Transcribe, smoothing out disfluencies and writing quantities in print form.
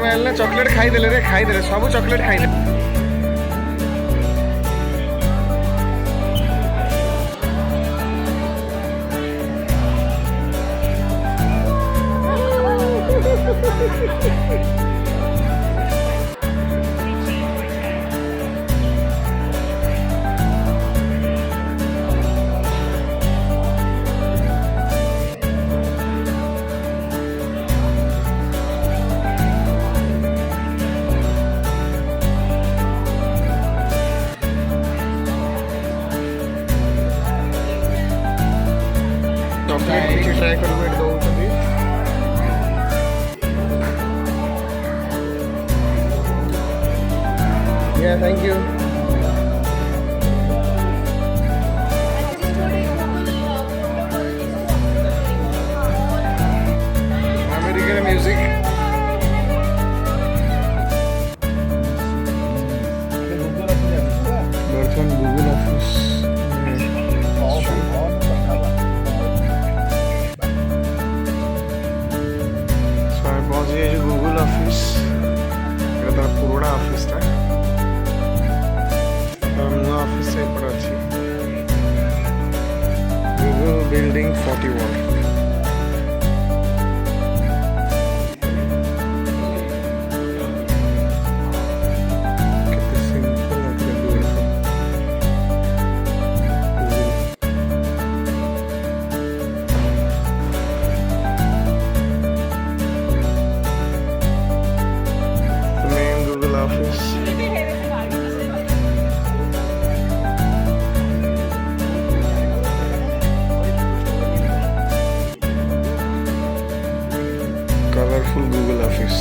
ना चॉकलेट खाईदेले रे खाईदेले सब चॉकलेट खाईदे ट्राई कर थैंक यू अमेरिकन म्यूजिक बर्तन गूगल ऑफिस ये गूगल ऑफिस पुराना ऑफिस था नुआ ऑफिस अच्छी Google building 41 colorful Google office